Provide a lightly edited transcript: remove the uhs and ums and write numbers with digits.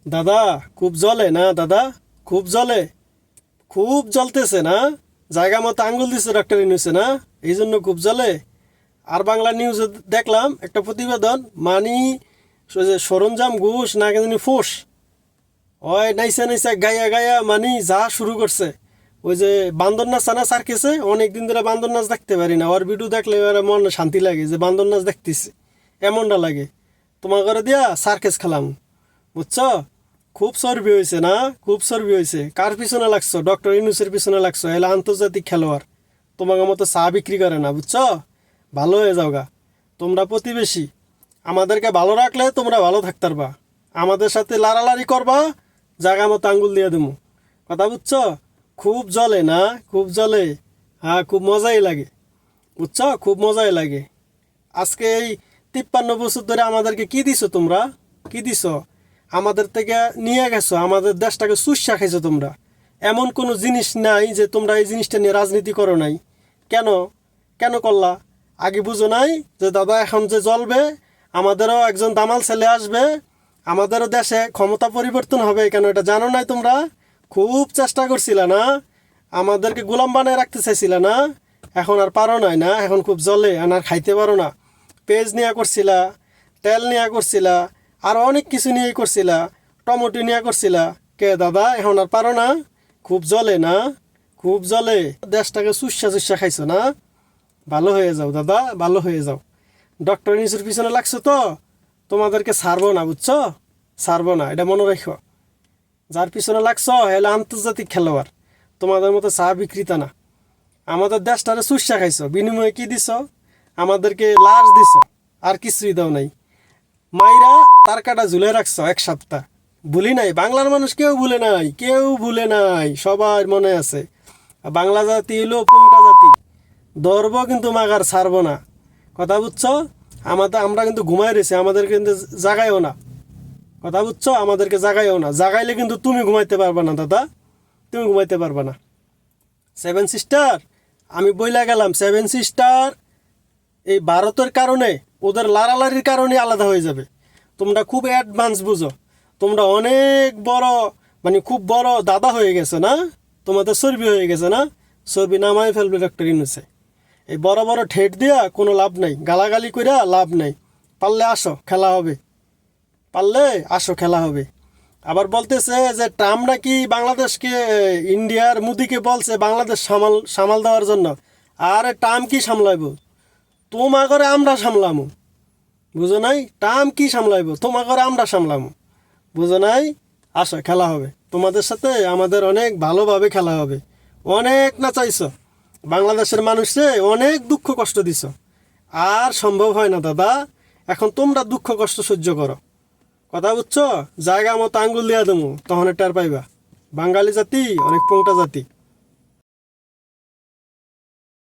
দাদা খুব জ্বলে না দাদা? খুব জ্বলে, খুব জ্বলতেছে না? জায়গা মতো আঙ্গুল দিচ্ছে ডক্টর ইউনূসে না, এই জন্য খুব জ্বলে। আর বাংলা নিউজে দেখলাম একটা প্রতিবেদন, মানি ওই যে সরঞ্জাম ঘোষ না কেন ফোঁস, ওই নাইসা নাইসা গায়া গায়া মানি যা শুরু করছে। ওই যে বান্দর নাচ না সার্কেসে, অনেক দিন ধরে বান্দর নাচ দেখতে পারি না, ওর ভিডিও দেখলে ওর মন শান্তি লাগে যে বান্দর নাচ দেখতেছি, এমনটা লাগে। তোমার ঘরে দিয়া সার্কেস খেলাম, বুঝছো? খুব চর্বি হয়েছে না, খুব চর্বি হয়েছে। কার পিছনে লাগছো? ডক্টর ইউনূসের পিছনে লাগছো, এলা আন্তর্জাতিক খেলোয়াড়। তোমাকে মতো চা বিক্রি করে না, বুঝছো? ভালো হয়ে যাও গা। তোমরা প্রতিবেশী, আমাদেরকে ভালো রাখলে তোমরা ভালো থাকতে পারবা। আমাদের সাথে লাড়ালাড়ি করবা, জায়গা মতো আঙ্গুল দিয়ে দেবো। কথা বুঝছো? খুব জ্বলে না, খুব জ্বলে। হ্যাঁ, খুব মজাই লাগে, বুঝছো? খুব মজাই লাগে। আজকে এই 53 বছর ধরে আমাদেরকে কি দিছো তোমরা? কি দিছো? আমাদের থেকে নিয়ে গেছো, আমাদের দেশটাকে চুষা খাইছো তোমরা। এমন কোনো জিনিস নাই যে তোমরা এই জিনিসটা নিয়ে রাজনীতি করো নাই। কেন? কেন করলা? আগে বুঝো নাই যে দাদা এখন যে জ্বলবে, আমাদেরও একজন দামাল ছেলে আসবে, আমাদেরও দেশে ক্ষমতা পরিবর্তন হবে, কেন এটা জানো নাই তোমরা? খুব চেষ্টা করছিলা না, আমাদেরকে গোলাম বানায় রাখতে চাইছিলা না? এখন আর পারো নাই না? এখন খুব জ্বলে, আর খাইতে পারো না। পেঁয়াজ নিয়ে করছিলা, তেল নিয়ে করছিলা, আর অনেক কিছু নিয়েই করছিলা, টমেটো নিয়ে করছিলা। কে দাদা এখন আর পারো না? খুব জ্বলে না? খুব জ্বলে, দেশটাকে চুষা চুষা খাইছো না? ভালো হয়ে যাও দাদা, ভালো হয়ে যাও। ডক্টর ইউনূসের পিছনে লাগছো তো, তোমাদেরকে ছাড়বো না, বুঝছো? ছাড়বো না, এটা মনে রাখো। যার পিছনে লাগছো হেলে আন্তর্জাতিক খেলোয়াড়, তোমাদের মতো চা বিক্রেতা না। আমাদের দেশটারে চুষা খাইছো, বিনিময়ে কি দিছ? আমাদেরকে লাশ দিছ, আর কিছুই দাও নাই। মাইরা তার কাটা ঝুলে রাখছো 1 সপ্তাহ। ভুলি নাই, বাংলার মানুষ কেউ ভুলে নাই, কেউ ভুলে নাই, সবার মনে আছে। বাংলা জাতি হলো পুংটা জাতি, ধরব কিন্তু মাগার ছাড়বো না। কথা বুঝছো? আমরা কিন্তু ঘুমাই রয়েছি, আমাদের কিন্তু জাগাইও না। কথা বুঝছো? আমাদেরকে জাগাইও না, জাগাইলে কিন্তু তুমি ঘুমাইতে পারবা না দাদা, তুমি ঘুমাইতে পারবা না। 7 সিস্টার, আমি বইলা গেলাম, 7 সিস্টার এই ভারতের কারণে, ওদের লাড়ালাড়ির কারণে আলাদা হয়ে যাবে। তোমরা খুব অ্যাডভান্স বুঝো, তোমরা অনেক বড়, মানে খুব বড় দাদা হয়ে গেছে না? তোমাদের চর্বি হয়ে গেছে না? চর্বি নামাই ফেলবে ডক্টর ইউনূসে। এই বড় বড় ঠেট দিয়া কোনো লাভ নাই, গালাগালি কইরা লাভ নাই। পারলে আসো, খেলা হবে। পারলে আসো, খেলা হবে। আবার বলতেছে যে ট্রাম্প নাকি বাংলাদেশকে, ইন্ডিয়ার মোদিকে বলছে বাংলাদেশ সামাল সামাল দেওয়ার জন্য। আরে ট্রাম্প কি সামলাইব? তোমা করে আমরা সামলামু, বুঝো নাই? ট্রাম্প কি সামলাইব? তোমা করে আমরা সামলামু, বুঝো নাই? আসো, খেলা হবে তোমাদের সাথে, আমাদের অনেক ভালোভাবে খেলা হবে। অনেক নাচাইছ, বাংলাদেশের মানুষে অনেক দুঃখ কষ্ট দিছ। আর সম্ভব হয় না দাদা, এখন তোমরা দুঃখ কষ্ট সহ্য করো। কথা বুঝছো? জায়গা মতো আঙ্গুল দিয়া দেবো, তখন টের পাইবা। বাঙালি জাতি অনেক পোংটা জাতি।